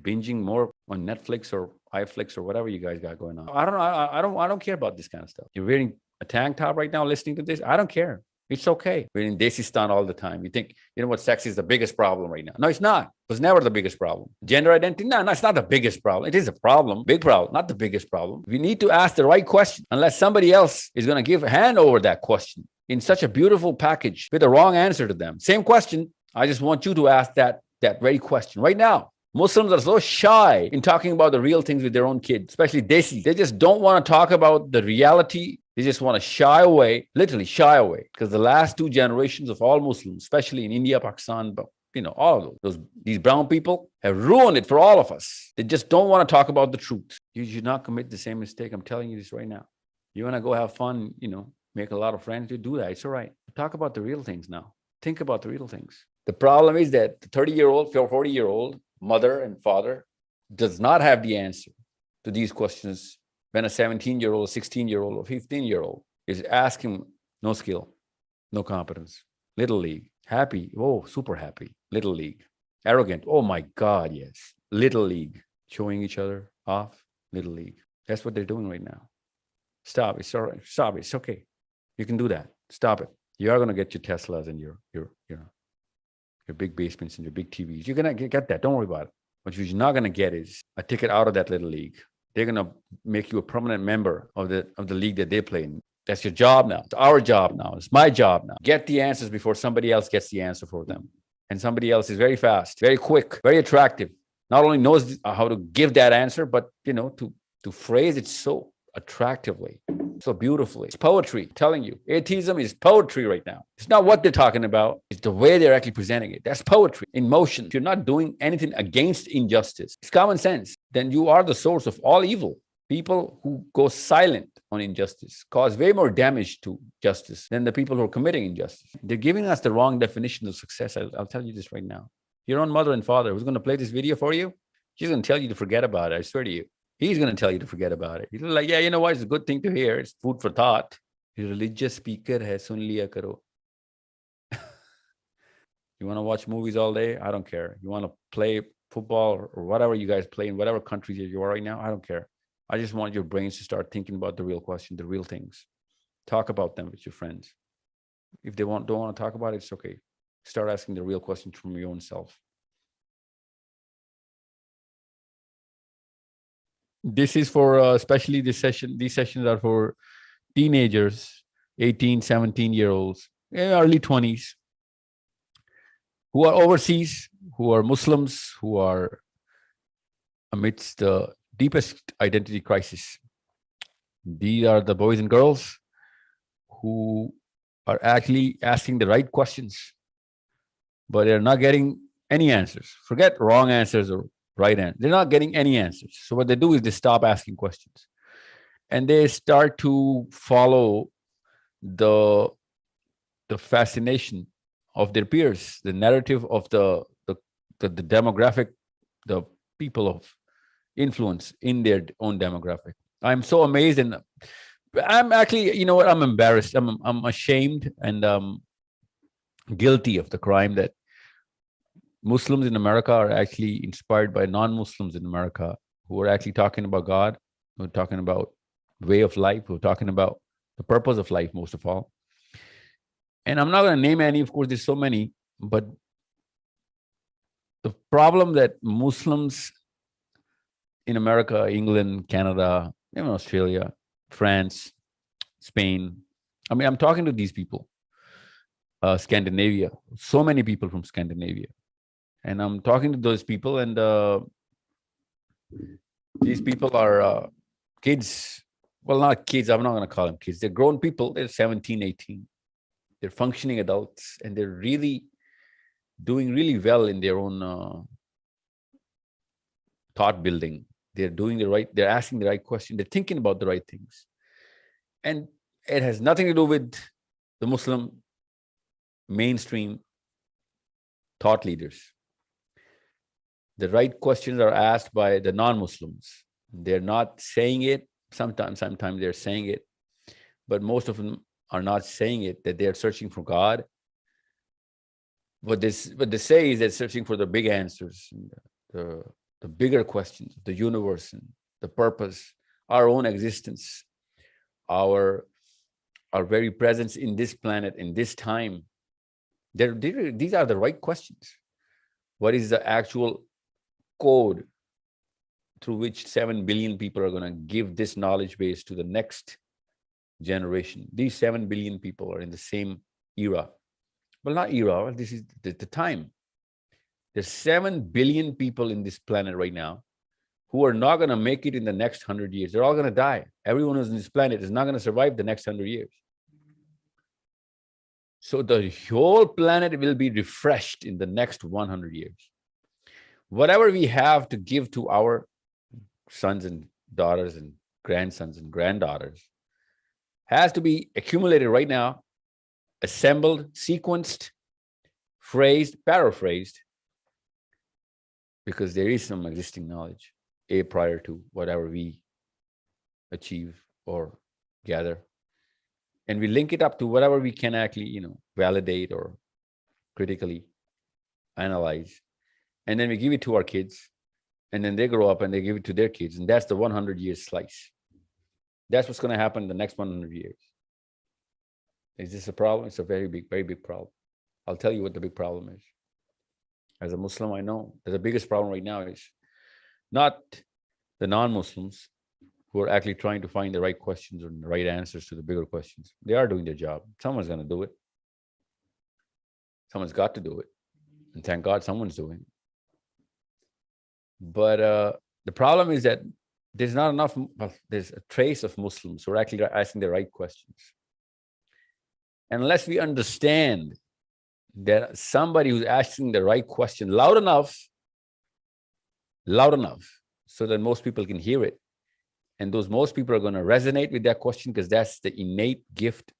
binging more on Netflix or iFlix or whatever you guys got going on. I don't care about this kind of stuff. You're wearing a tank top right now listening to this. I don't care. It's okay. We're in Desistan all the time. You think, what, sex is the biggest problem right now. No, it's not. It was never the biggest problem. Gender identity, no, it's not the biggest problem. It is a problem, big problem, not the biggest problem. We need to ask the right question, unless somebody else is going to give a hand over that question in such a beautiful package with a wrong answer to them. Same question. I just want you to ask that very question right now. Muslims are so shy in talking about the real things with their own kids, especially Desi. They just don't want to talk about the reality. They just want to shy away, literally shy away, because the last 2 generations of all Muslims, especially in India, Pakistan, all of these brown people have ruined it for all of us. They just don't want to talk about the truth. You should not commit the same mistake. I'm telling you this right now. You want to go have fun, make a lot of friends, you do that. It's all right. Talk about the real things now. Think about the real things. The problem is that the 30-year-old, 40-year-old mother and father does not have the answer to these questions when a 17-year-old, 16-year-old, or 15-year-old is asking, no skill, no competence, little league, happy, oh, super happy, little league, arrogant, oh my God, yes, little league, showing each other off, little league. That's what they're doing right now. Stop, it's all right, stop, it's okay. You can do that, stop it. You are going to get your Teslas and your big basements and your big TVs. You're going to get that, don't worry about it. What you're not going to get is a ticket out of that little league. They're going to make you a permanent member of the league that they play in. That's your job now. It's our job now. It's my job now. Get the answers before somebody else gets the answer for them. And somebody else is very fast, very quick, very attractive. Not only knows how to give that answer, but, to phrase it so attractively, so beautifully. It's poetry, I'm telling you. Atheism is poetry right now. It's not what they're talking about. It's the way they're actually presenting it. That's poetry in motion. If you're not doing anything against injustice, it's common sense. Then you are the source of all evil. People who go silent on injustice cause way more damage to justice than the people who are committing injustice. They're giving us the wrong definition of success. I'll tell you this right now. Your own mother and father who's going to play this video for you, she's going to tell you to forget about it. I swear to you. He's going to tell you to forget about it. He's like, yeah, you know what? It's a good thing to hear. It's food for thought. Your religious speaker hai, sun liya karo. You want to watch movies all day? I don't care. You want to play football or whatever you guys play in whatever country you are right now? I don't care. I just want your brains to start thinking about the real question, the real things. Talk about them with your friends. If they don't want to talk about it, it's okay. Start asking the real questions from your own self. This is for especially this session. These sessions are for teenagers, 18, 17-year-olds, early 20s, who are overseas, who are Muslims, who are amidst the deepest identity crisis. These are the boys and girls who are actually asking the right questions, but they're not getting any answers. Forget wrong answers or right answers. They're not getting any answers. So what they do is they stop asking questions. And they start to follow the fascination of their peers, the narrative of the demographic, the people of influence in their own demographic. I'm so amazed, and I'm actually, you know what, I'm embarrassed. I'm ashamed and guilty of the crime that Muslims in America are actually inspired by non-Muslims in America who are actually talking about God, who are talking about way of life, who are talking about the purpose of life, most of all. And I'm not going to name any, of course, there's so many, but the problem that Muslims in America, England, Canada, even Australia, France, Spain, I mean, I'm talking to these people, Scandinavia, so many people from Scandinavia. And I'm talking to those people, and these people are kids. Well, not kids. I'm not going to call them kids. They're grown people. They're 17, 18. They're functioning adults, and they're really doing really well in their own thought building. They're doing they're asking the right question. They're thinking about the right things. And it has nothing to do with the Muslim mainstream thought leaders. The right questions are asked by the non-Muslims. They're not saying it. Sometimes they're saying it, but most of them are not saying it, that they're searching for God. What they say is they're searching for the big answers, the the bigger questions, the universe and the purpose, our own existence, our very presence in this planet, in this time. These are the right questions. What is the actual code through which 7 billion people are going to give this knowledge base to the next generation? These 7 billion people are in the same era. Well, not era, this is the time. There's 7 billion people in this planet right now who are not going to make it in the next 100 years. They're all going to die. Everyone who's on this planet is not going to survive the next 100 years. So the whole planet will be refreshed in the next 100 years. Whatever we have to give to our sons and daughters and grandsons and granddaughters has to be accumulated right now, assembled, sequenced, phrased, paraphrased, because there is some existing knowledge prior to whatever we achieve or gather. And we link it up to whatever we can actually, validate or critically analyze. And then we give it to our kids. And then they grow up and they give it to their kids. And that's the 100-year slice. That's what's going to happen in the next 100 years. Is this a problem? It's a very big problem. I'll tell you what the big problem is. As a Muslim, I know that the biggest problem right now is not the non-Muslims who are actually trying to find the right questions or the right answers to the bigger questions. They are doing their job. Someone's going to do it. Someone's got to do it. And thank God someone's doing it. But the problem is that there's not enough, there's a trace of Muslims who are actually asking the right questions. And unless we understand that somebody who's asking the right question loud enough, so that most people can hear it, and those most people are going to resonate with that question because that's the innate gift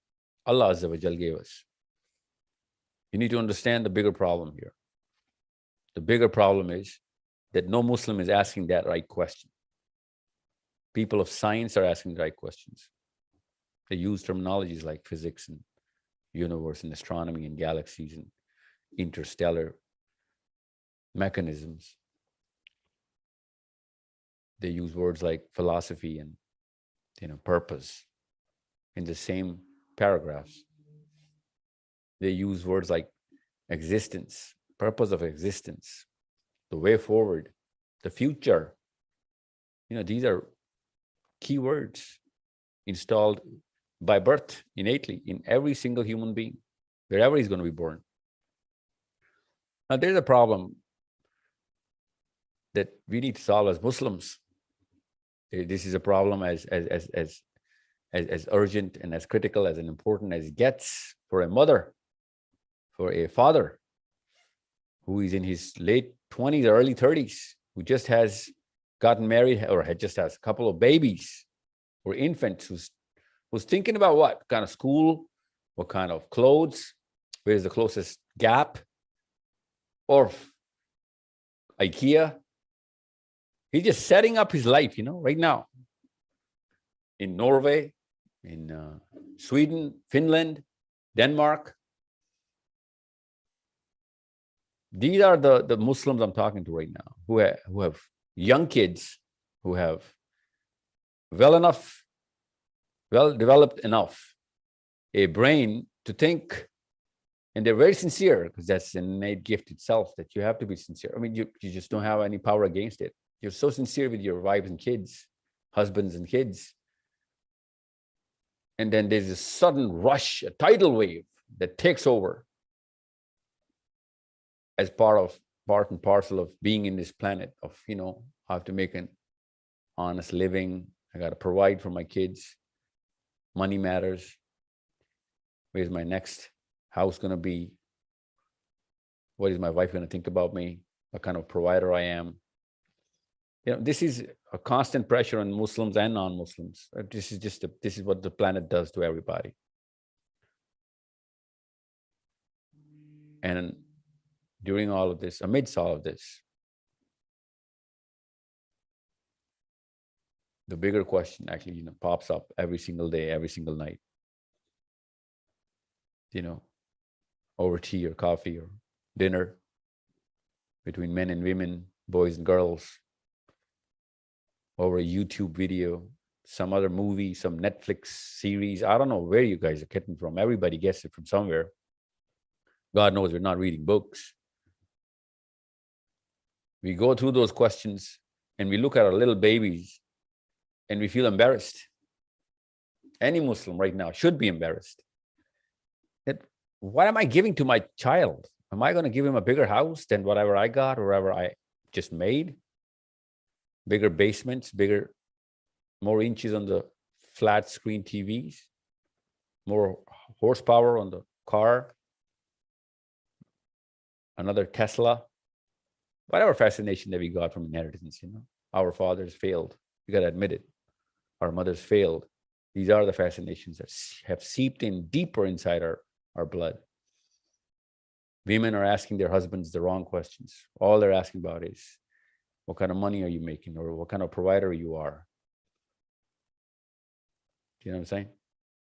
Allah Azza wa Jal gave us. You need to understand the bigger problem here. The bigger problem is that no Muslim is asking that right question. People of science are asking the right questions. They use terminologies like physics and universe and astronomy and galaxies and interstellar mechanisms. They use words like philosophy and purpose in the same paragraphs. They use words like existence, purpose of existence, the way forward, the future. These are key words installed by birth innately in every single human being, wherever he's going to be born. Now, there's a problem that we need to solve as Muslims. This is a problem as urgent and as critical as and important as it gets for a mother, for a father who is in his late 20s or early 30s, who just has gotten married or just has a couple of babies or infants, who's thinking about what kind of school, what kind of clothes, where's the closest Gap or IKEA. He's just setting up his life, right now. In Norway, in Sweden, Finland, Denmark. These are the Muslims I'm talking to right now, who have young kids, who have well-developed enough a brain to think, and they're very sincere, because that's an innate gift itself, that you have to be sincere. I mean, you just don't have any power against it. You're so sincere with your wives and kids, husbands and kids. And then there's a sudden rush, a tidal wave that takes over as part and parcel of being in this planet of, I have to make an honest living. I got to provide for my kids. Money matters. Where's my next house going to be? What is my wife going to think about me? What kind of provider I am? This is a constant pressure on Muslims and non-Muslims. This is what the planet does to everybody. And during all of this, amidst all of this, the bigger question actually, pops up every single day, every single night. Over tea or coffee or dinner, between men and women, boys and girls, over a YouTube video, some other movie, some Netflix series. I don't know where you guys are getting from. Everybody gets it from somewhere. God knows we're not reading books. We go through those questions and we look at our little babies and we feel embarrassed. Any Muslim right now should be embarrassed. What am I giving to my child? Am I going to give him a bigger house than whatever I got or whatever I just made? Bigger basements, more inches on the flat screen TVs, more horsepower on the car, another Tesla, whatever fascination that we got from inheritance, Our fathers failed. We got to admit it. Our mothers failed. These are the fascinations that have seeped in deeper inside our blood. Women are asking their husbands the wrong questions. All they're asking about is, what kind of money are you making, or what kind of provider you are? Do you know what I'm saying?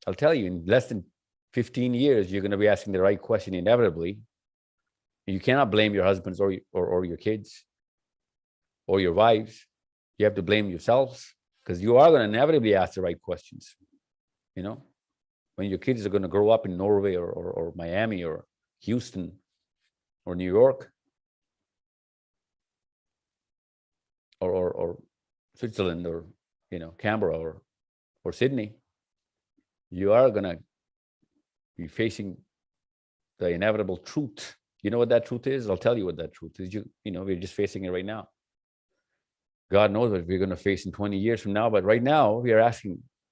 I'll tell you, in less than 15 years, you're going to be asking the right question inevitably. You cannot blame your husbands or your kids or your wives. You have to blame yourselves, because you are going to inevitably ask the right questions. When your kids are going to grow up in Norway or Miami or Houston or New York or Switzerland or Canberra or Sydney, you are going to be facing the inevitable truth. You know what that truth is? I'll tell you what that truth is. We're just facing it right now. God knows what we're going to face in 20 years from now, but right now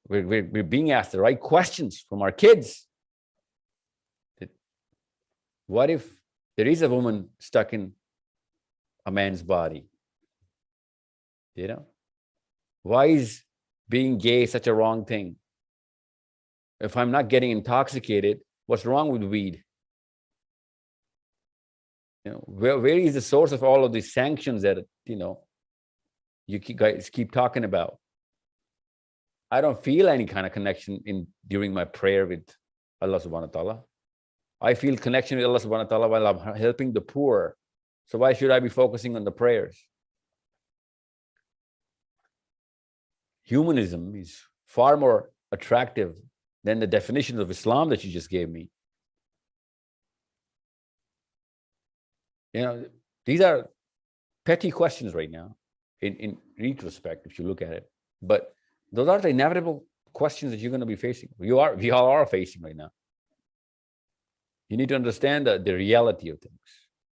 we're being asked the right questions from our kids. What if there is a woman stuck in a man's body? Why is being gay such a wrong thing? If I'm not getting intoxicated, what's wrong with weed? Where is the source of all of these sanctions that you guys keep talking about? I don't feel any kind of connection during my prayer with Allah subhanahu wa ta'ala. I feel connection with Allah subhanahu wa ta'ala while I'm helping the poor. So why should I be focusing on the prayers? Humanism is far more attractive than the definitions of Islam that you just gave me. These are petty questions right now, in retrospect, if you look at it. But those are the inevitable questions that you're going to be facing. We all are facing right now. You need to understand the reality of things.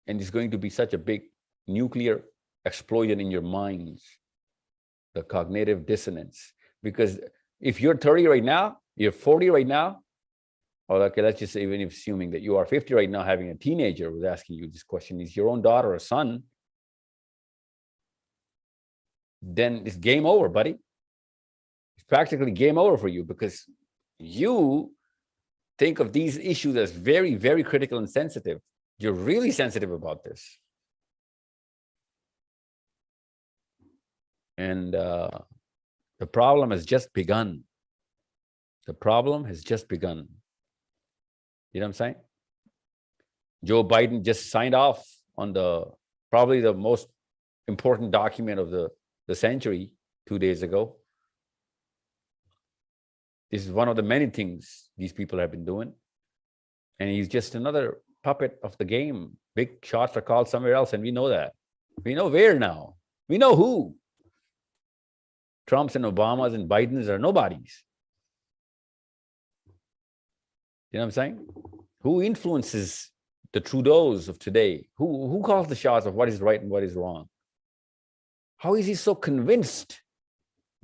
And it's going to be such a big nuclear explosion in your minds, the cognitive dissonance. Because if you're 30 right now, you're 40 right now, or okay, let's just say, even if assuming that you are 50 right now, having a teenager who's asking you this question, is your own daughter or son, then it's game over, buddy. It's practically game over for you, because you think of these issues as very, very critical and sensitive. You're really sensitive about this. And the problem has just begun. The problem has just begun. You know what I'm saying? Joe Biden just signed off on probably the most important document of the century 2 days ago. This is one of the many things these people have been doing. And he's just another puppet of the game. Big shots are called somewhere else, and we know that. We know where now. We know who. Trumps and Obamas and Bidens are nobodies. You know what I'm saying? Who influences the Trudeaus of today? Who calls the shots of what is right and what is wrong? How is he so convinced,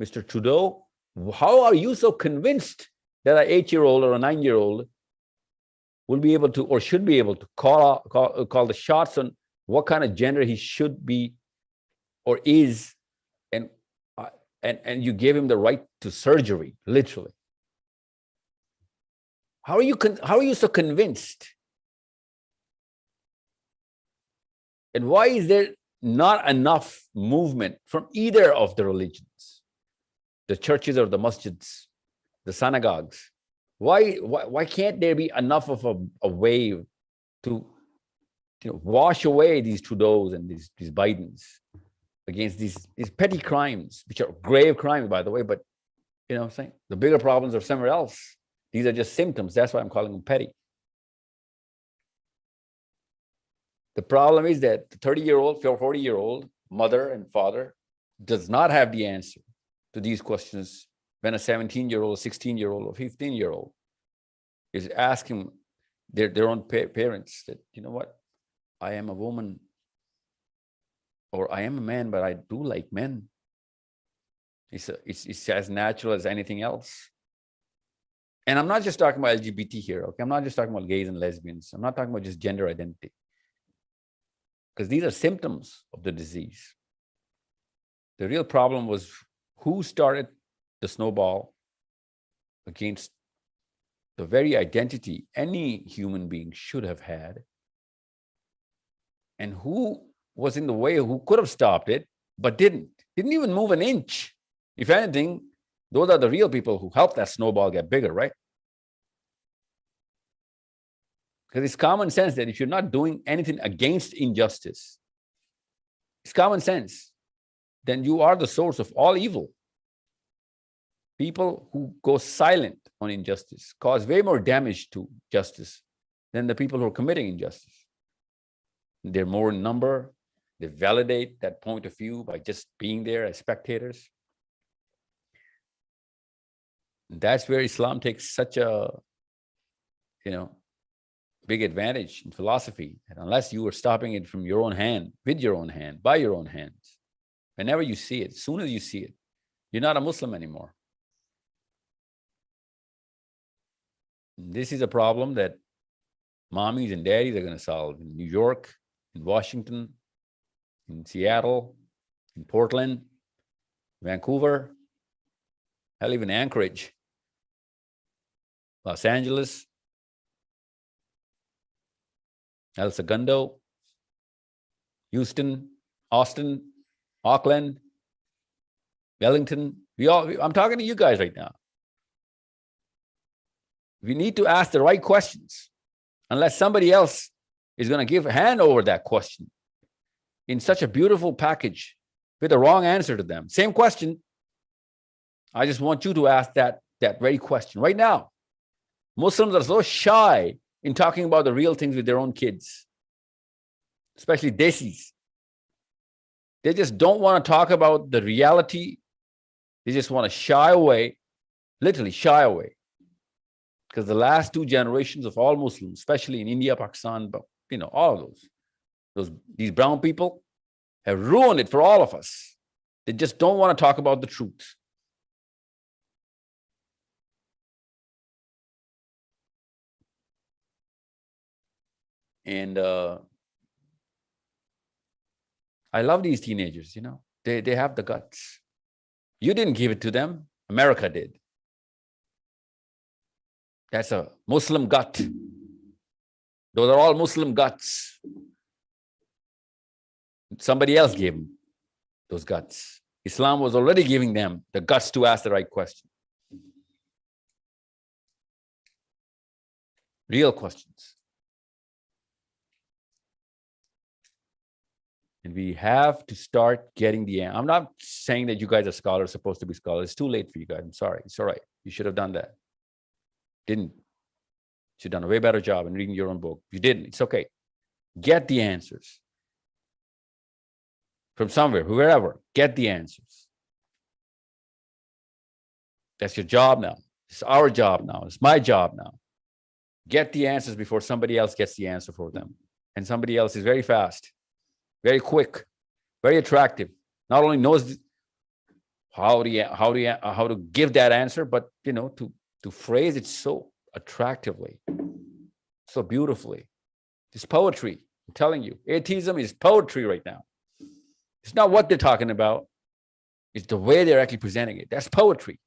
Mr. Trudeau? How are you so convinced that an 8-year-old or a 9-year-old will be able to, or should be able to call the shots on what kind of gender he should be or is, and you gave him the right to surgery, literally? How are you so convinced? And why is there not enough movement from either of the religions, the churches or the masjids, the synagogues? Why can't there be enough of a wave to wash away these Trudeaus and these Bidens? against these petty crimes, which are grave crimes, by the way, but you know what I'm saying? The bigger problems are somewhere else. These are just symptoms. That's why I'm calling them petty. The problem is that the 30-year-old, 40-year-old mother and father does not have the answer to these questions when a 17-year-old, 16-year-old, or 15-year-old is asking their own parents that, you know what, I am a woman or I am a man, but I do like men. It's as natural as anything else. And I'm not just talking about LGBT here, okay? I'm not just talking about gays and lesbians. I'm not talking about just gender identity. Because these are symptoms of the disease. The real problem was who started the snowball against the very identity any human being should have had, and who was in the way, who could have stopped it, but didn't even move an inch. If anything, those are the real people who helped that snowball get bigger, right? Because it's common sense that if you're not doing anything against injustice, it's common sense, then you are the source of all evil. People who go silent on injustice cause way more damage to justice than the people who are committing injustice. They're more in number. They validate that point of view by just being there as spectators. That's where Islam takes such a, big advantage in philosophy. And unless you are stopping it from your own hand, with your own hand, by your own hands, whenever you see it, as soon as you see it, you're not a Muslim anymore. This is a problem that mommies and daddies are going to solve in New York, in Washington, in Seattle, in Portland, Vancouver, hell, even Anchorage, Los Angeles, El Segundo, Houston, Austin, Auckland, Wellington. I'm talking to you guys right now. We need to ask the right questions, unless somebody else is going to give a hand over that question in such a beautiful package with the wrong answer to them. Same question. I just want you to ask that very question right now. Muslims are so shy in talking about the real things with their own kids, especially desis. They just don't want to talk about the reality. They just want to shy away, literally shy away. Because the last two generations of all Muslims, especially in India, Pakistan, all of these brown people have ruined it for all of us. They just don't want to talk about the truth. And I love these teenagers, they have the guts. You didn't give it to them. America did. That's a Muslim gut. Those are all Muslim guts. Somebody else gave them those guts. Islam was already giving them the guts to ask the right question. Real questions. And we have to start getting the answer. I'm not saying that you guys are scholars, supposed to be scholars. It's too late for you guys. I'm sorry. It's all right. You should have done that. Didn't. You should have done a way better job in reading your own book. You didn't. It's okay. Get the answers. From somewhere, wherever, get the answers. That's your job now. It's our job now. It's my job now. Get the answers before somebody else gets the answer for them. And somebody else is very fast, very quick, very attractive. Not only knows how to give that answer, but to phrase it so attractively, so beautifully. It's poetry. I'm telling you, atheism is poetry right now. It's not what they're talking about. It's the way they're actually presenting it. That's poetry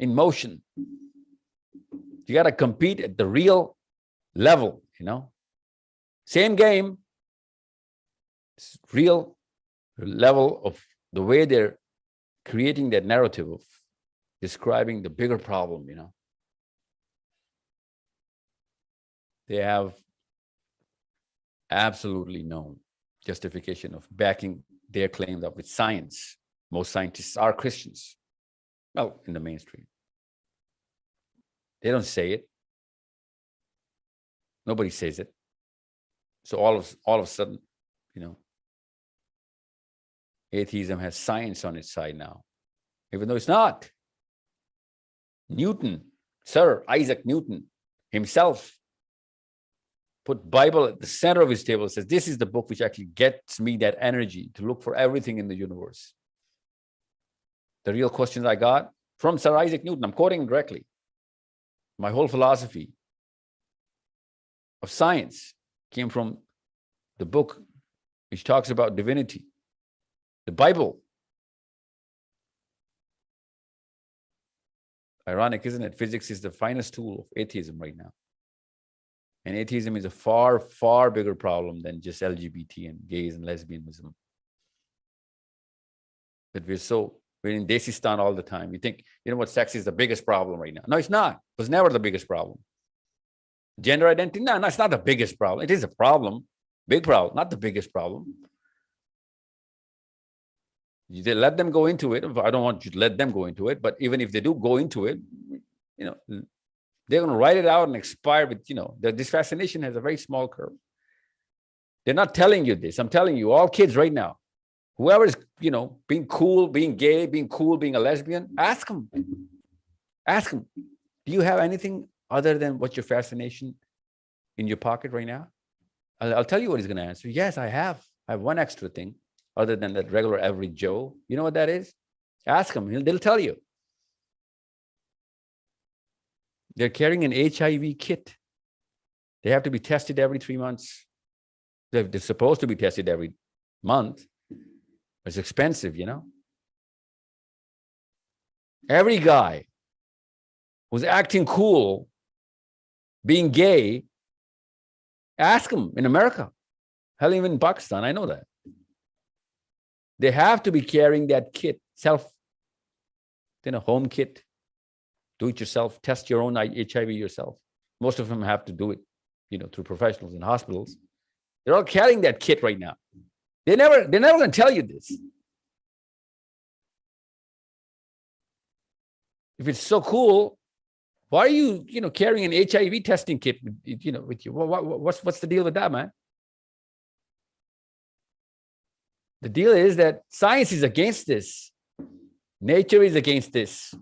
in motion. You got to compete at the real level, Same game. It's real level of the way they're creating that narrative of describing the bigger problem, They have absolutely no justification of backing their claim that with science, most scientists are Christians. Well, in the mainstream. They don't say it. Nobody says it. So all of a sudden, atheism has science on its side now, even though it's not. Newton, Sir Isaac Newton himself, put Bible at the center of his table, says, this is the book which actually gets me that energy to look for everything in the universe. The real questions I got from Sir Isaac Newton, I'm quoting directly. My whole philosophy of science came from the book which talks about divinity, the Bible. Ironic, isn't it? Physics is the finest tool of atheism right now. And atheism is a far, far bigger problem than just LGBT and gays and lesbianism. That we're in Desistan all the time. We think, sex is the biggest problem right now. No, it's not. It was never the biggest problem. Gender identity, no, it's not the biggest problem. It is a problem, big problem, not the biggest problem. They let them go into it. I don't want you to let them go into it, but even if they do go into it, they're going to write it out and expire with, this fascination has a very small curve. They're not telling you this. I'm telling you, all kids right now, whoever is, being cool, being gay, being cool, being a lesbian, ask them. Ask them, do you have anything other than what's your fascination in your pocket right now? I'll tell you what he's going to answer. Yes, I have. I have one extra thing other than that regular average Joe. You know what that is? Ask them. They'll tell you. They're carrying an HIV kit. They have to be tested every 3 months. They're supposed to be tested every month. It's expensive, Every guy who's acting cool, being gay, ask them in America. Hell, even in Pakistan, I know that. They have to be carrying that kit, home kit. Do it yourself, test your own HIV yourself. Most of them have to do it, through professionals in hospitals. They're all carrying that kit right now. They're never going to tell you this. If it's so cool, why are you, carrying an HIV testing kit, with you? What's the deal with that, man? The deal is that science is against this. Nature is against this.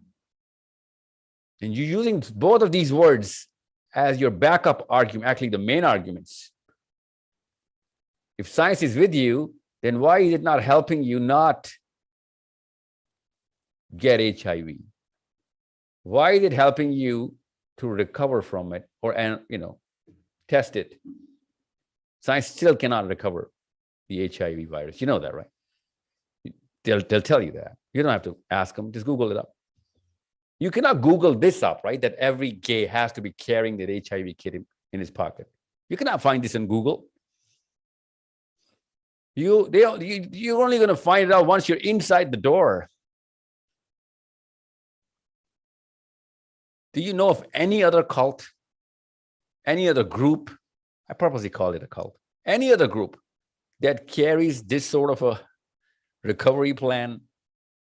And you're using both of these words as your backup argument, actually the main arguments. If science is with you, then why is it not helping you not get HIV? Why is it helping you to recover from it or, test it? Science still cannot recover the HIV virus. You know that, right? They'll tell you that. You don't have to ask them. Just Google it up. You cannot Google this up, right? That every gay has to be carrying that HIV kit in his pocket. You cannot find this in Google. You're only going to find it out once you're inside the door. Do you know of any other cult, any other group? I purposely call it a cult. Any other group that carries this sort of a recovery plan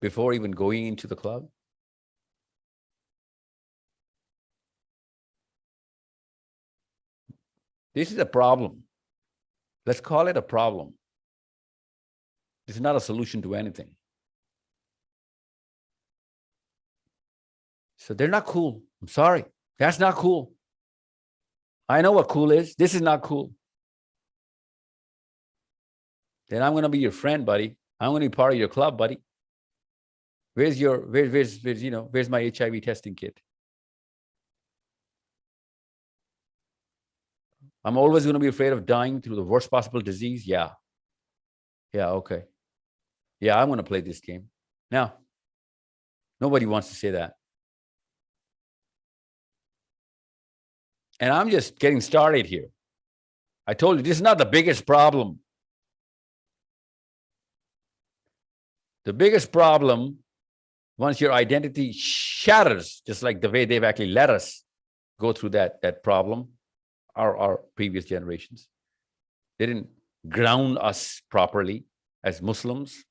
before even going into the club? This is a problem. Let's call it a problem. This is not a solution to anything. So they're not cool. I'm sorry. That's not cool. I know what cool is. This is not cool. Then I'm going to be your friend, buddy. I'm going to be part of your club, buddy. Where's my HIV testing kit? I'm always going to be afraid of dying through the worst possible disease. Yeah. Yeah, okay. Yeah, I'm going to play this game. Now, nobody wants to say that. And I'm just getting started here. I told you, this is not the biggest problem. The biggest problem, once your identity shatters, just like the way they've actually let us go through that problem, our previous generations. They didn't ground us properly. as Muslims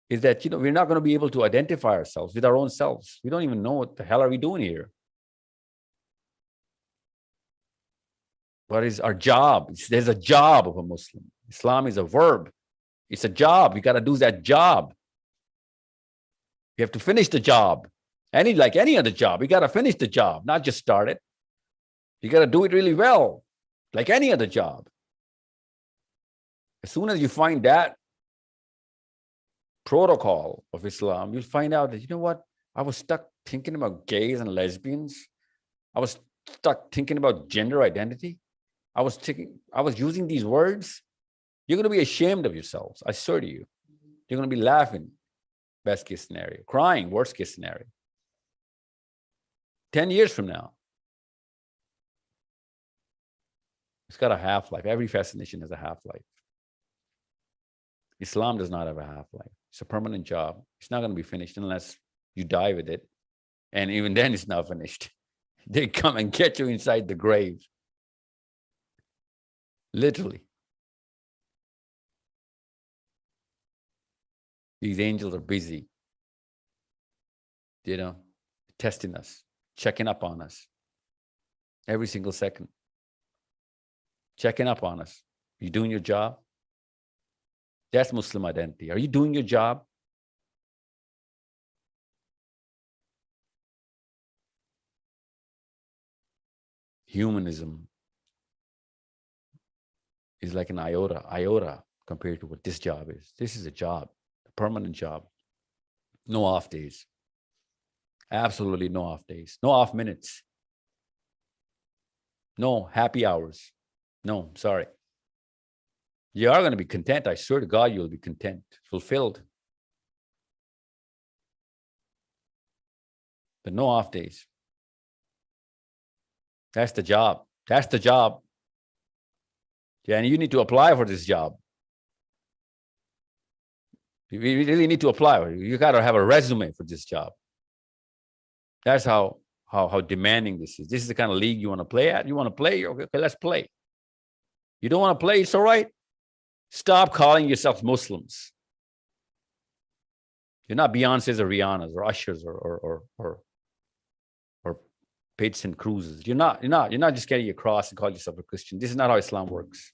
is that, we're not going to be able to identify ourselves with our own selves. We don't even know what the hell are we doing here. What is our job? There's a job of a Muslim. Islam is a verb. It's a job. You got to do that job. You have to finish the job. Like any other job, you got to finish the job, not just start it. You got to do it really well, like any other job. As soon as you find that protocol of Islam, you'll find out that, you know what? I was stuck thinking about gays and lesbians. I was stuck thinking about gender identity. I was using these words. You're going to be ashamed of yourselves. I swear to you. You're going to be laughing, best case scenario, crying, worst case scenario. 10 years from now. It's got a half-life. Every fascination has a half-life. Islam does not have a half-life. It's a permanent job. It's not going to be finished unless you die with it. And even then, it's not finished. They come and get you inside the grave. Literally. These angels are busy, testing us, checking up on us every single second. Checking up on us. You doing your job? That's Muslim identity. Are you doing your job? Humanism is like an iota compared to what this job is. This is a job, a permanent job. No off days. Absolutely no off days. No off minutes. No happy hours. No, sorry. You are going to be content. I swear to God, you'll be content, fulfilled. But no off days. That's the job. That's the job. Yeah, and you need to apply for this job. You really need to apply. You got to have a resume for this job. That's how demanding this is. This is the kind of league you want to play at. You want to play? Okay, let's play. You don't want to play? It's all right. Stop calling yourselves Muslims. You're not Beyonce's or Rihanna's or Usher's or Pates and Cruz's. You're not just getting across and call yourself a Christian. This is not how Islam works.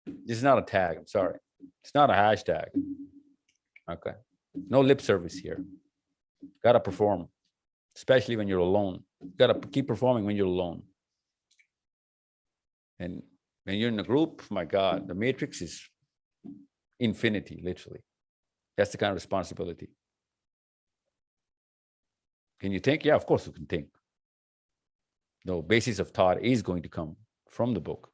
This is not a tag. I'm sorry. It's not a hashtag. Okay. No lip service here. Got to perform, especially when you're alone. Got to keep performing when you're alone. And when you're in a group, my God, the matrix is infinity, literally. That's the kind of responsibility. Can you think? Yeah, of course you can think. No, basis of thought is going to come from the book.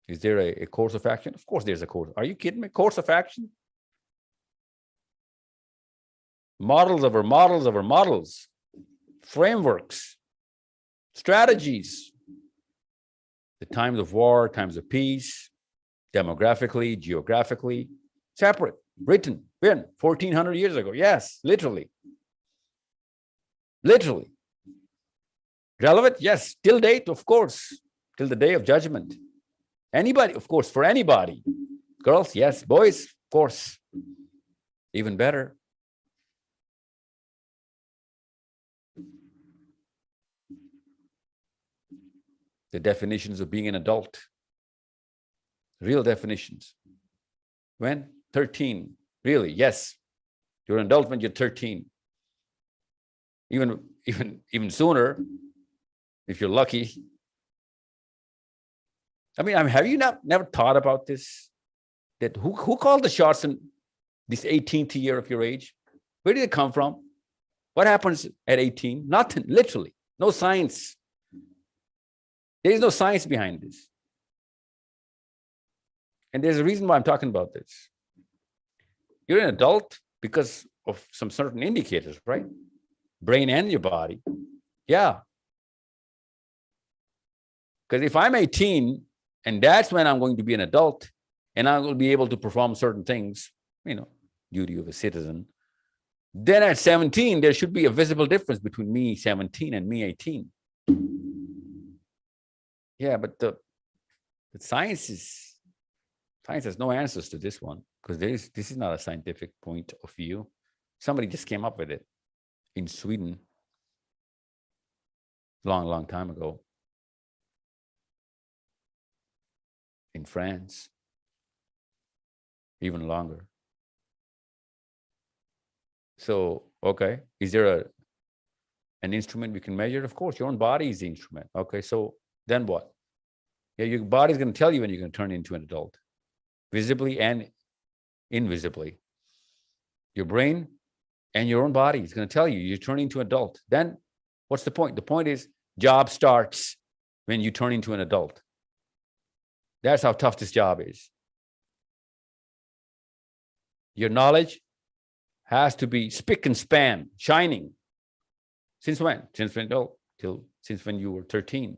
Is there a course of action? Of course there's a course. Are you kidding me? Course of action? Models over models over models. Frameworks. Strategies. The times of war, times of peace, demographically, geographically, separate, written, 1,400 years ago. Yes, literally. Literally. Relevant? Yes. Till date, of course. Till the day of judgment. Anybody, of course, for anybody. Girls, yes. Boys, of course. Even better. The definitions of being an adult. Real definitions. When? 13. Really? Yes. You're an adult when you're 13. Even sooner, if you're lucky. I mean, have you never thought about this? That who called the shots in this 18th year of your age? Where did it come from? What happens at 18? Nothing, literally. No science. There is no science behind this. And there's a reason why I'm talking about this. You're an adult because of some certain indicators, right? Brain and your body. Yeah. Because if I'm 18 and that's when I'm going to be an adult and I will be able to perform certain things, duty of a citizen, then at 17, there should be a visible difference between me 17 and me 18. Yeah, but the science is Science has no answers to this one because this is not a scientific point of view. Somebody just came up with it in Sweden long time ago, in France even longer. So, okay, is there an instrument we can measure? Of course, your own body is the instrument. Okay, so then what? Yeah, your body's going to tell you when you're going to turn into an adult, visibly and invisibly. Your brain and your own body is going to tell you you're turning into an adult. Then what's the point? The point is job starts when you turn into an adult. That's how tough this job is. Your knowledge has to be spick and span, shining. Since when? Since when you were 13.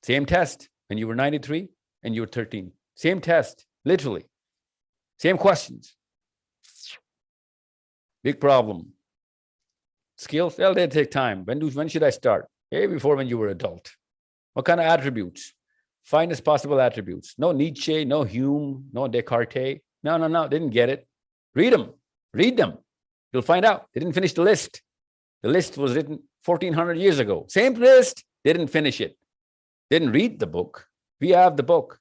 Same test when you were 93 and you were 13. Same test, literally. Same questions. Big problem. Skills, well, they take time. When should I start? Hey, before when you were adult. What kind of attributes? Finest possible attributes. No Nietzsche, no Hume, no Descartes. No, didn't get it. Read them. Read them. You'll find out. They didn't finish the list. The list was written 1400 years ago. Same list, they didn't finish it. They didn't read the book. We have the book.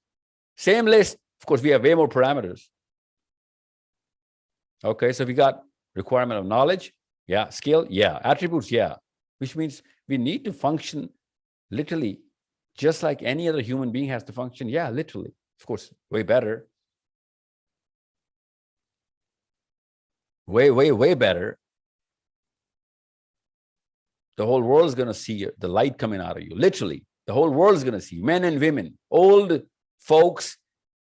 Same list. Of course, we have way more parameters. Okay, so we got requirement of knowledge. Yeah. Skill. Yeah. Attributes. Yeah. Which means we need to function literally just like any other human being has to function. Yeah, literally. Of course, way better. Way better. The whole world is going to see the light coming out of you. Literally, the whole world is going to see, men and women, old folks,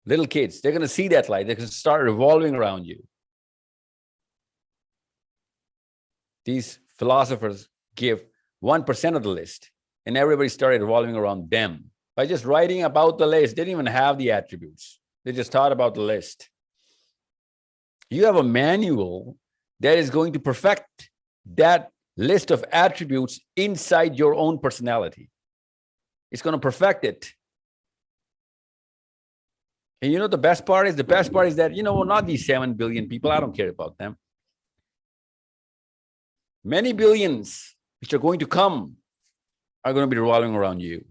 little kids. They're going to see that light. They're going to start revolving around you. These philosophers give 1% of the list, and everybody started revolving around them. By just writing about the list, they didn't even have the attributes. They just thought about the list. You have a manual that is going to perfect that list of attributes inside your own personality. It's going to perfect it. And you know the best part is? The best part is that, not these 7 billion people. I don't care about them. Many billions which are going to come are going to be revolving around you.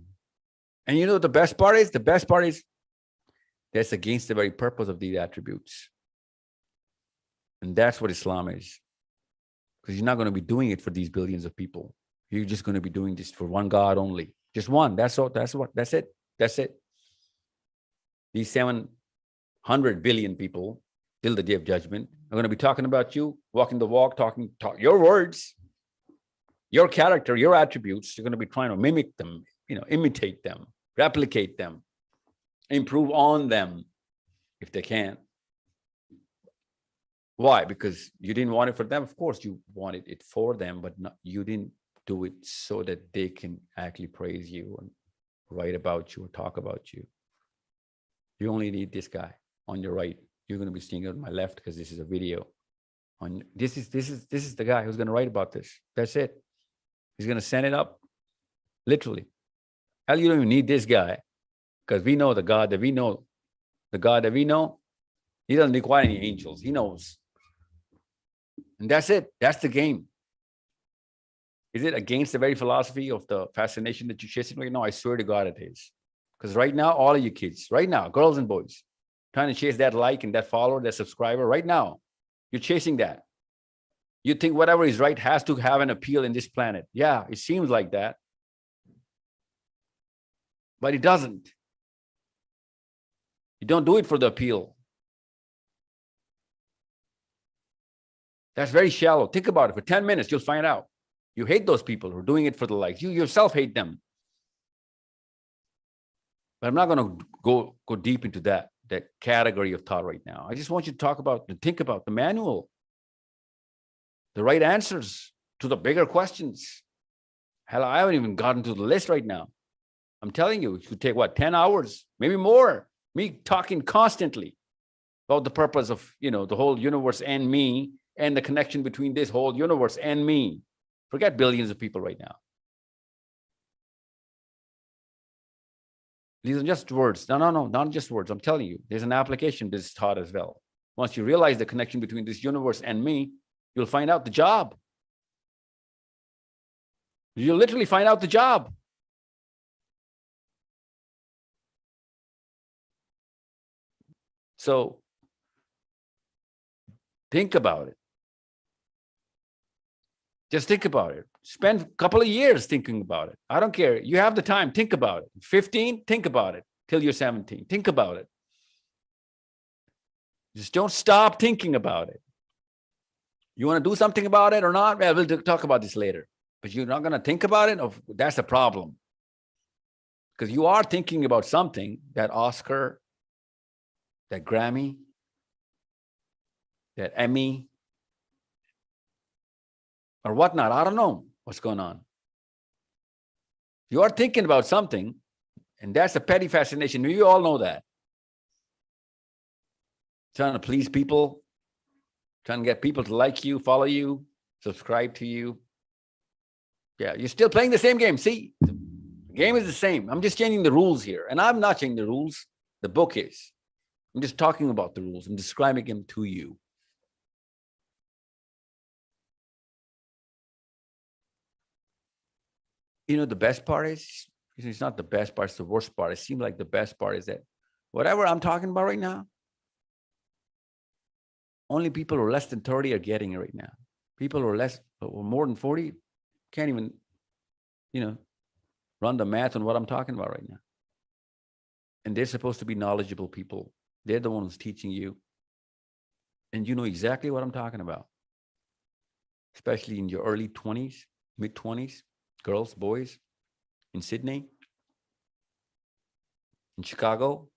And you know what the best part is? The best part is that's against the very purpose of these attributes. And that's what Islam is. Because you're not going to be doing it for these billions of people. You're just going to be doing this for one God only. Just one. That's all. That's it. That's it. These 700 billion people till the day of judgment are going to be talking about you, walking the walk, talking your words, your character, your attributes. You're going to be trying to mimic them, imitate them, replicate them, improve on them if they can. Why? Because you didn't want it for them. Of course, you wanted it for them, but you didn't do it so that they can actually praise you and write about you or talk about you. You only need this guy on your right. You're going to be seeing it on my left because this is a video. This is the guy who's going to write about this. That's it. He's going to send it up, literally. Hell, you don't even need this guy because we know the God that we know. The God that we know, he doesn't require any angels. He knows. And that's it. That's the game. Is it against the very philosophy of the fascination that you're chasing right now? I swear to God it is. Because right now, all of you kids, right now, girls and boys, trying to chase that like and that follower, that subscriber, right now, you're chasing that. You think whatever is right has to have an appeal in this planet. Yeah, it seems like that. But it doesn't. You don't do it for the appeal. That's very shallow. Think about it. For 10 minutes, you'll find out. You hate those people who are doing it for the likes. You yourself hate them. But I'm not going to go deep into that category of thought right now. I just want you to think about the manual, the right answers to the bigger questions. Hell, I haven't even gotten to the list right now. I'm telling you, it could take 10 hours, maybe more. Me talking constantly about the purpose of, the whole universe and me and the connection between this whole universe and me. Forget billions of people right now. These are just words. No, not just words. I'm telling you, there's an application this is taught as well. Once you realize the connection between this universe and me, you'll find out the job. You'll literally find out the job. So think about it. Just think about it. Spend a couple of years thinking about it. I don't care. You have the time. Think about it. 15, think about it till you're 17. Think about it. Just don't stop thinking about it. You want to do something about it or not? Well, we'll talk about this later. But you're not going to think about it? That's a problem. Because you are thinking about something, that Oscar, that Grammy, that Emmy, or whatnot. I don't know what's going on. You are thinking about something, and that's a petty fascination. You all know that. Trying to please people, trying to get people to like you, follow you, subscribe to you. Yeah, you're still playing the same game. See, the game is the same. I'm just changing the rules here. And I'm not changing the rules. The book is. I'm just talking about the rules. I'm describing them to you. You know, the best part is, it's not the best part, it's the worst part. It seems like the best part is that whatever I'm talking about right now, only people who are less than 30 are getting it right now. People who are less or more than 40 can't even, run the math on what I'm talking about right now. And they're supposed to be knowledgeable people. They're the ones teaching you. And you know exactly what I'm talking about. Especially in your early 20s, mid 20s, girls, boys, in Sydney, in Chicago,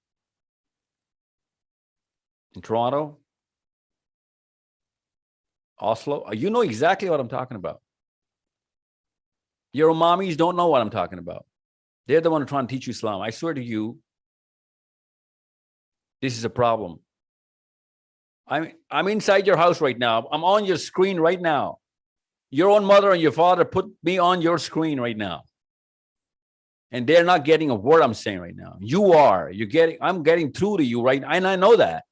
in Toronto, Oslo. You know exactly what I'm talking about. Your mommies don't know what I'm talking about. They're the one who are trying to teach you Islam. I swear to you, this is a problem. I'm inside your house right now. I'm on your screen right now. Your own mother and your father put me on your screen right now. And they're not getting a word I'm saying right now. You are. I'm getting through to you right now. And I know that.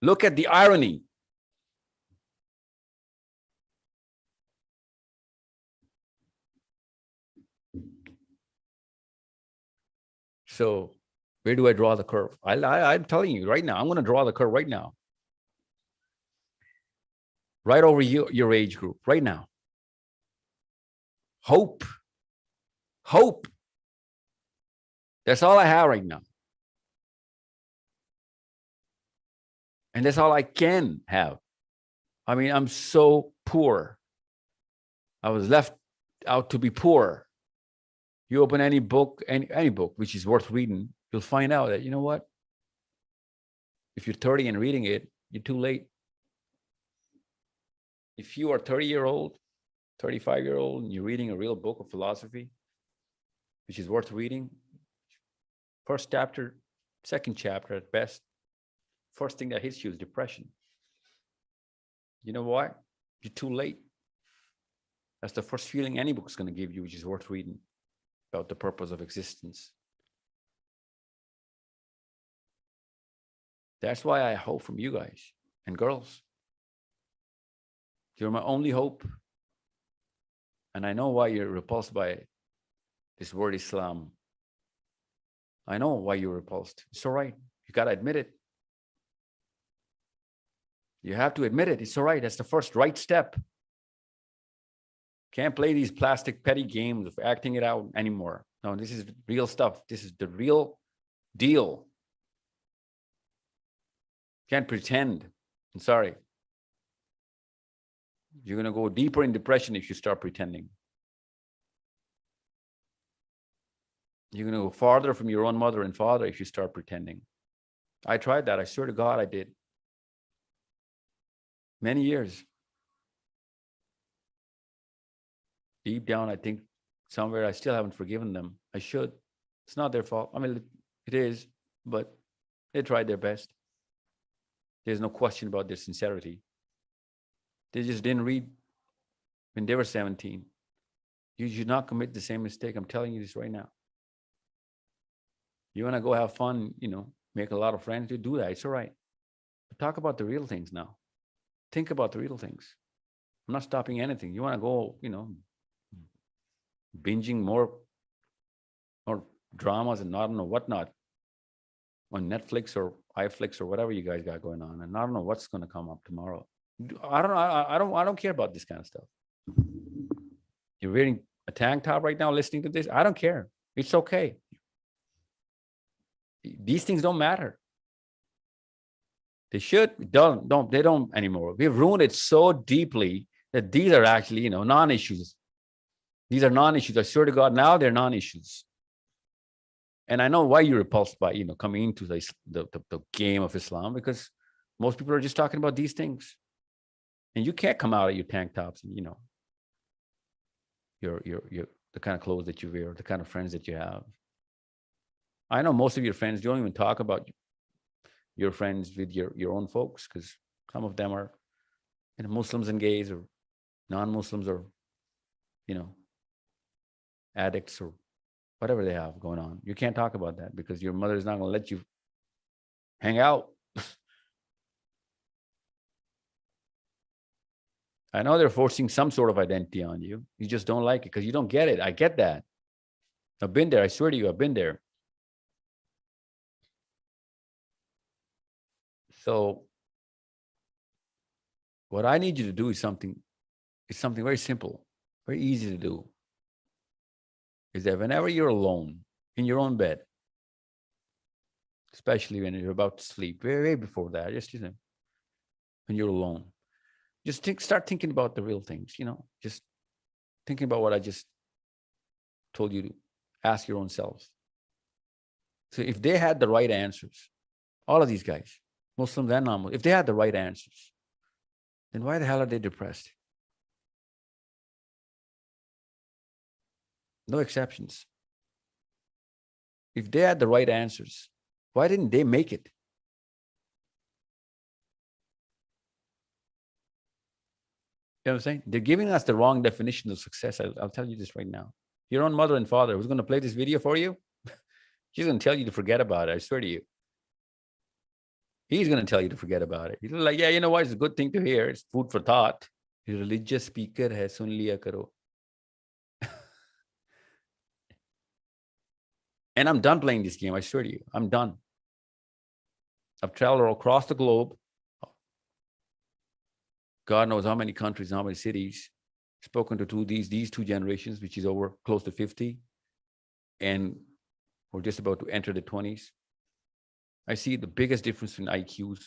Look at the irony. So where do I draw the curve? I'm telling you right now, I'm going to draw the curve right now. Right over your age group, right now. Hope. That's all I have right now. And that's all I can have. I mean, I'm so poor. I was left out to be poor. You open any book, any book which is worth reading, you'll find out that, you know what? If you're 30 and reading it, you're too late. If you are 30-year-old, 35-year-old, and you're reading a real book of philosophy, which is worth reading, first chapter, second chapter at best, first thing that hits you is depression. You know why? You're too late. That's the first feeling any book's going to give you, which is worth reading, about the purpose of existence. That's why I hope from you guys and girls. You're my only hope. And I know why you're repulsed by this word Islam. I know why you're repulsed. It's all right. You got to admit it. You have to admit it. It's all right. That's the first right step. Can't play these plastic petty games of acting it out anymore. No, this is real stuff. This is the real deal. Can't pretend. I'm sorry. You're going to go deeper in depression if you start pretending. You're going to go farther from your own mother and father if you start pretending. I tried that. I swear to God, I did. Many years. Deep down, I think somewhere I still haven't forgiven them. I should. It's not their fault. I mean, it is, but they tried their best. There's no question about their sincerity. They just didn't read when they were 17. You should not commit the same mistake. I'm telling you this right now. You want to go have fun, make a lot of friends, you do that. It's all right. But talk about the real things now. Think about the real things. I'm not stopping anything. You want to go, binging more dramas and I don't know whatnot on Netflix or iFlix or whatever you guys got going on. And I don't know what's going to come up tomorrow. I don't know. I don't care about this kind of stuff. You're wearing a tank top right now listening to this. I don't care. It's okay. These things don't matter. They should. They don't anymore. We've ruined it so deeply that these are actually, non-issues. These are non-issues. I swear to God, now they're non-issues. And I know why you're repulsed by, coming into the game of Islam, because most people are just talking about these things. And you can't come out of your tank tops and, your the kind of clothes that you wear, the kind of friends that you have. I know most of your friends don't even talk about your friends with your own folks, because some of them are, Muslims and gays or non-Muslims or, addicts or whatever they have going on. You can't talk about that because your mother is not going to let you hang out. I know they're forcing some sort of identity on you. You just don't like it because you don't get it. I get that. I've been there. I swear to you, I've been there. So what I need you to do is something very simple, very easy to do. Is that whenever you're alone in your own bed, especially when you're about to sleep, way before that, just when you're alone, just start thinking about the real things, just thinking about what I just told you to ask your own selves. So if they had the right answers, all of these guys, Muslims and non-Muslims, if they had the right answers, then why the hell are they depressed? No exceptions. If they had the right answers, why didn't they make it? You know what I'm saying? They're giving us the wrong definition of success. I'll tell you this right now. Your own mother and father who's going to play this video for you, she's going to tell you to forget about it. I swear to you. He's going to tell you to forget about it. He's like, yeah, you know what? It's a good thing to hear. It's food for thought. Your religious speaker hai, sun liya karo. And I'm done playing this game. I swear to you, I'm done. I've traveled all across the globe. God knows how many countries, how many cities. Spoken to these two generations, which is over close to 50. And we're just about to enter the 20s. I see the biggest difference in IQs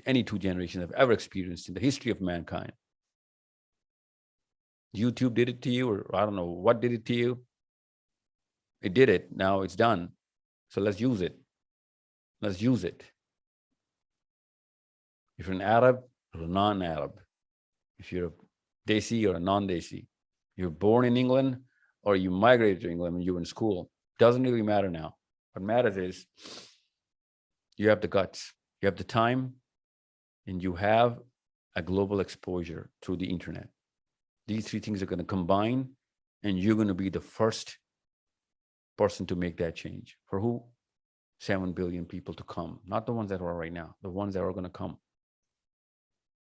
any two generations have ever experienced in the history of mankind. YouTube did it to you, or I don't know what did it to you. It did it. Now it's done. So let's use it. Let's use it. If you're an Arab or a non-Arab, if you're a Desi or a non-Desi, you're born in England or you migrated to England when you were in school, doesn't really matter now. What matters is you have the guts, you have the time, and you have a global exposure through the internet. These three things are going to combine, and you're going to be the first person to make that change. For who? 7 billion people to come, not the ones that are right now, the ones that are going to come.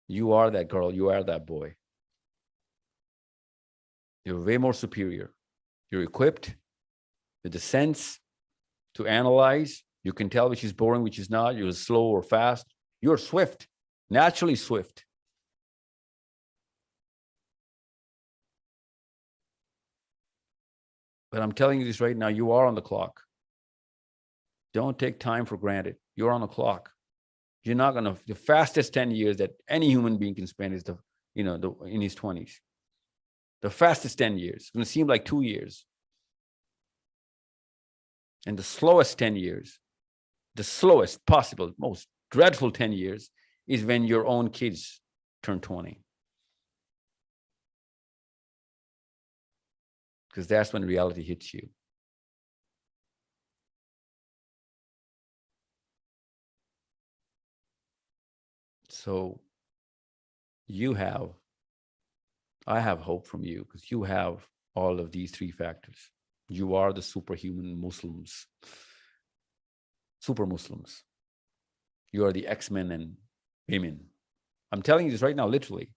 You are that girl, you are that boy. You're way more superior. You're equipped with the sense to analyze. You can tell which is boring, which is not. You're slow or fast. You're swift, naturally swift. But I'm telling you this right now, you are on the clock. Don't take time for granted. You're on the clock. You're not going to, the fastest 10 years that any human being can spend is in his 20s. The fastest 10 years. It's going to seem like 2 years. And the slowest 10 years, the slowest possible, most dreadful 10 years is when your own kids turn 20. Because that's when reality hits you. So I have hope from you because you have all of these three factors. You are the superhuman Muslims. super Muslims. You are the X-Men and women. I'm telling you this right now, literally.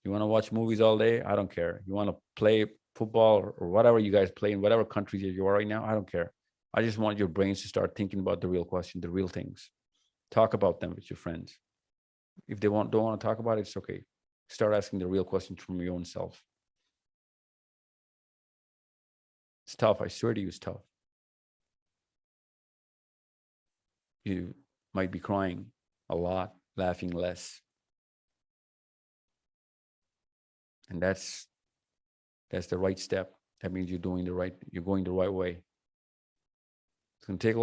You want to watch movies all day? I don't care. You want to play football or whatever you guys play in whatever countries you are right now? I don't care. I just want your brains to start thinking about the real question, the real things. Talk about them with your friends. If they don't want to talk about it, it's okay. Start asking the real questions from your own self. It's tough. I swear to you, it's tough. You might be crying a lot, laughing less. And that's the right step. That means you're going the right way. It's going to take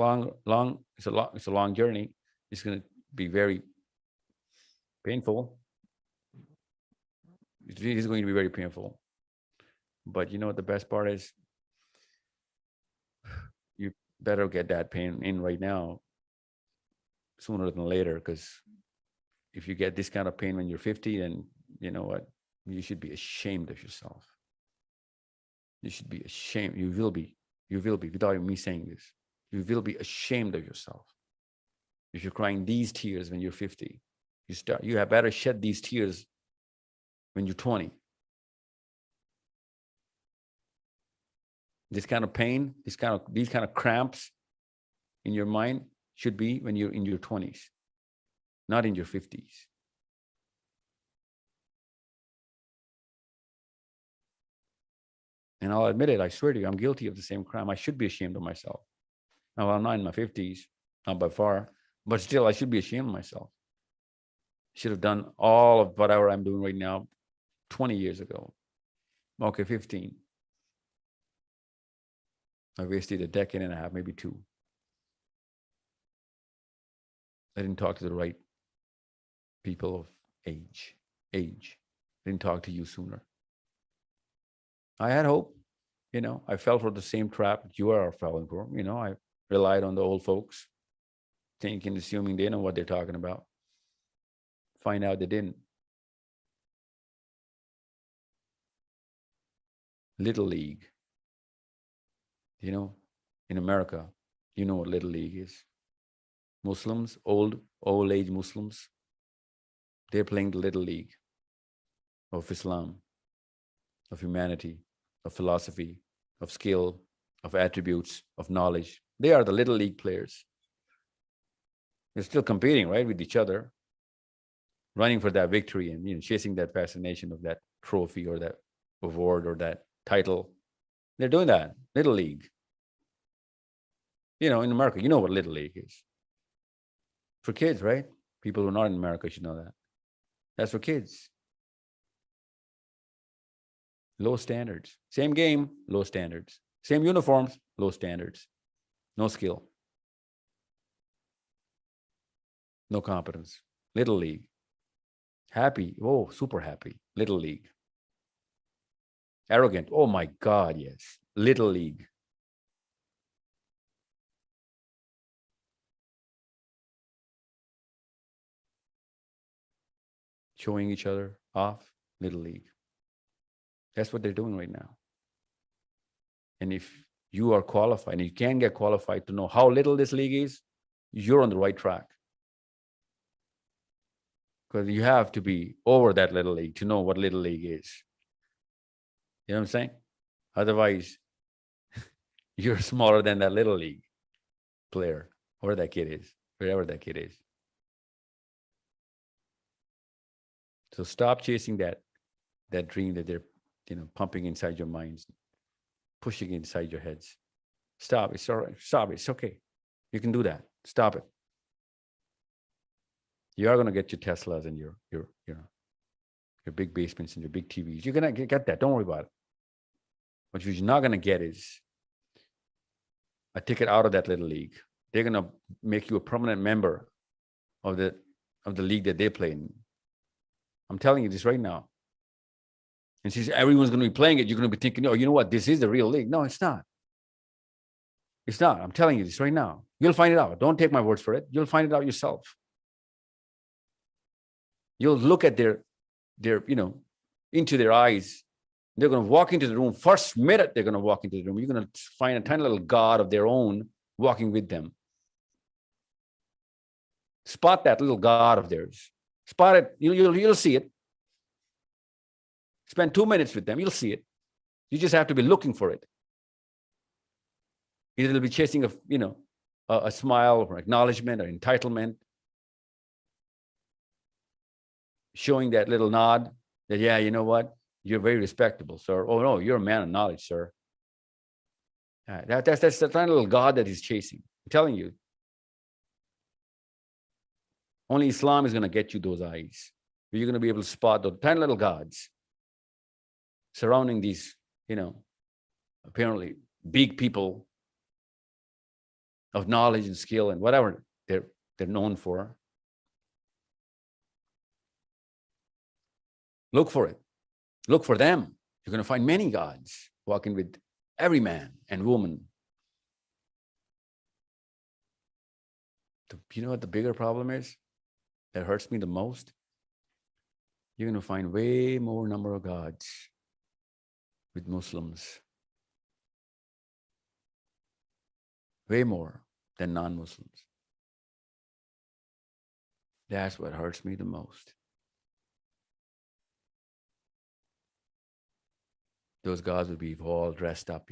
it's a long journey. It's going to be very painful. It is going to be very painful. But you know what the best part is? You better get that pain in right now, sooner than later, because if you get this kind of pain when you're 50, then you know what? You should be ashamed of yourself. You should be ashamed. You will be, without me saying this. You will be ashamed of yourself. If you're crying these tears when you're 50, you have better shed these tears when you're 20. This kind of pain, these kind of cramps in your mind should be when you're in your 20s, not in your 50s. And I'll admit it, I swear to you, I'm guilty of the same crime. I should be ashamed of myself. Now, I'm not in my 50s, not by far, but still, I should be ashamed of myself. Should have done all of whatever I'm doing right now 20 years ago. Okay, 15. I wasted a decade and a half, maybe 2. I didn't talk to the right people of age. I didn't talk to you sooner. I had hope. I fell for the same trap that you are falling for. I relied on the old folks, thinking, assuming they know what they're talking about. Find out they didn't. Little League. In America, you know what Little League is. Muslims, old age Muslims, they're playing the Little League of Islam, of humanity, of philosophy, of skill, of attributes, of knowledge. They are the Little League players. They're still competing, right, with each other, running for that victory and chasing that fascination of that trophy or that award or that title. They're doing that. Little League. In America, you know what Little League is. For kids, right? People who are not in America should know that. That's for kids. Low standards. Same game, low standards. Same uniforms, low standards. No skill. No competence. Little League. Happy. Oh, super happy. Little League. Arrogant. Oh my God, yes. Little League. Showing each other off. Little League. That's what they're doing right now. And if you are qualified, and you can get qualified to know how little this league is, you're on the right track. Because you have to be over that Little League to know what Little League is. You know what I'm saying? Otherwise, you're smaller than that Little League player, or that kid is, wherever that kid is. So stop chasing that dream that they're pumping inside your minds, pushing inside your heads. Stop. It's all right. Stop. It's okay. You can do that. Stop it. You are going to get your Teslas and your big basements and your big TVs. You're going to get that. Don't worry about it. What you're not going to get is a ticket out of that Little League. They're going to make you a permanent member of the league that they play in. I'm telling you this right now. And since everyone's going to be playing it, you're going to be thinking, oh, you know what? This is the real league. No, it's not. It's not. I'm telling you this right now. You'll find it out. Don't take my words for it. You'll find it out yourself. You'll look at their into their eyes. They're going to walk into the room. First minute they're going to walk into the room, you're going to find a tiny little god of their own walking with them. Spot that little God of theirs. Spot it. You'll see it. Spend 2 minutes with them. You'll see it. You just have to be looking for it. Either it'll be chasing a smile or acknowledgement or entitlement, showing that little nod that, yeah, you know what? You're very respectable, sir. Oh, no, you're a man of knowledge, sir. That's the tiny little God that he's chasing. I'm telling you. Only Islam is going to get you those eyes. You're going to be able to spot those tiny little gods surrounding these, apparently big people of knowledge and skill and whatever they're known for. Look for it. Look for them. You're going to find many gods walking with every man and woman. You know what the bigger problem is that hurts me the most? You're going to find way more number of gods with Muslims. Way more than non-Muslims. That's what hurts me the most. Those gods would be all dressed up,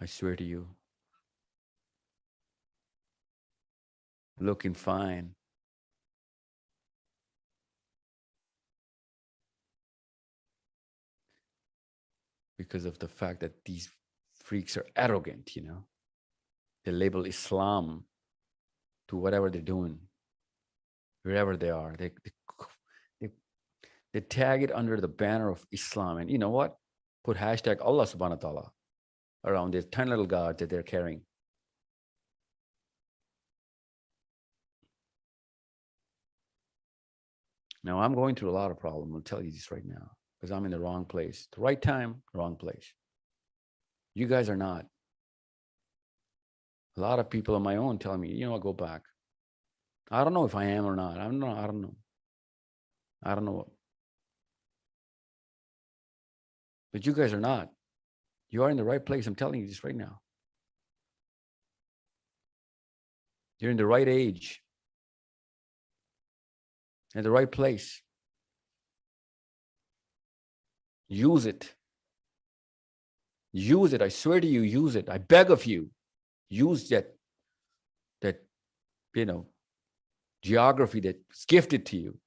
I swear to you. Looking fine. Because of the fact that these freaks are arrogant, They label Islam to whatever they're doing, wherever they are. They tag it under the banner of Islam. And you know what? Put hashtag Allah subhanahu wa ta'ala around this tiny little God that they're carrying. Now, I'm going through a lot of problems. I'll tell you this right now, because I'm in the wrong place. The right time, wrong place. You guys are not. A lot of people on my own telling me, I'll go back. I don't know if I am or not. I don't know. I don't know. But you guys are not. You are in the right place. I'm telling you this right now. You're in the right age. In the right place. Use it. Use it. I swear to you, use it. I beg of you. Use that geography that's gifted to you.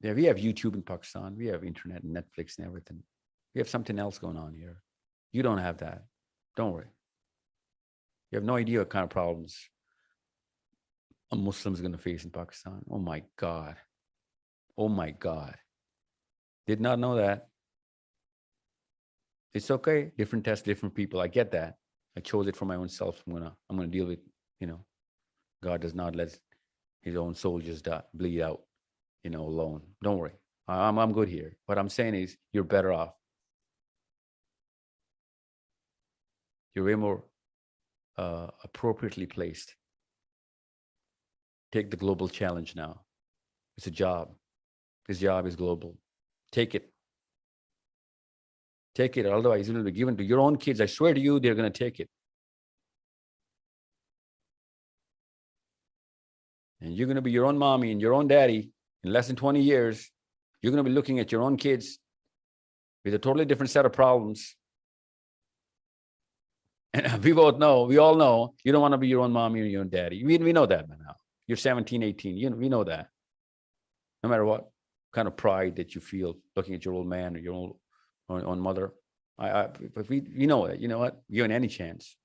Yeah, we have YouTube in Pakistan. We have internet and Netflix and everything. We have something else going on here. You don't have that. Don't worry. You have no idea what kind of problems a Muslim is going to face in Pakistan. Oh my God. Oh my God. Did not know that. It's okay. Different tests, different people. I get that. I chose it for my own self. I'm gonna deal with, God does not let his own soldiers bleed out, alone. Don't worry. I'm good here. What I'm saying is you're better off. You're way more appropriately placed. Take the global challenge now. It's a job. This job is global. Take it. Take it. Otherwise, it will be given to your own kids. I swear to you, they're going to take it. And you're going to be your own mommy and your own daddy in less than 20 years. You're going to be looking at your own kids with a totally different set of problems. And we all know, you don't want to be your own mommy or your own daddy. We know that by now. You're 17, 18. We know that. No matter what kind of pride that you feel looking at your old man or your own mother. But we know it. You know what? Given any chance,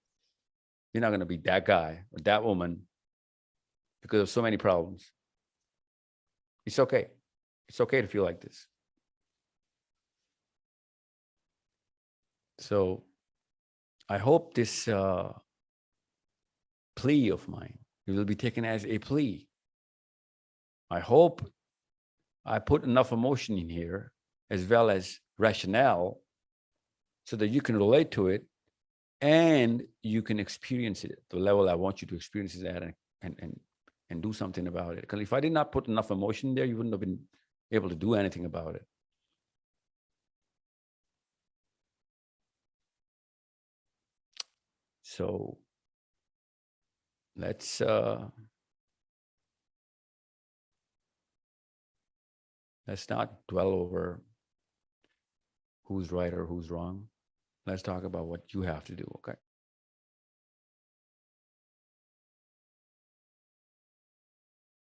you're not going to be that guy or that woman because of so many problems. It's okay. It's okay to feel like this. So I hope this plea of mine will be taken as a plea. I hope I put enough emotion in here as well as rationale so that you can relate to it and you can experience it at the level I want you to experience it at and do something about it. Because if I did not put enough emotion there, you wouldn't have been able to do anything about it. So let's not dwell over who's right or who's wrong. Let's talk about what you have to do. Okay.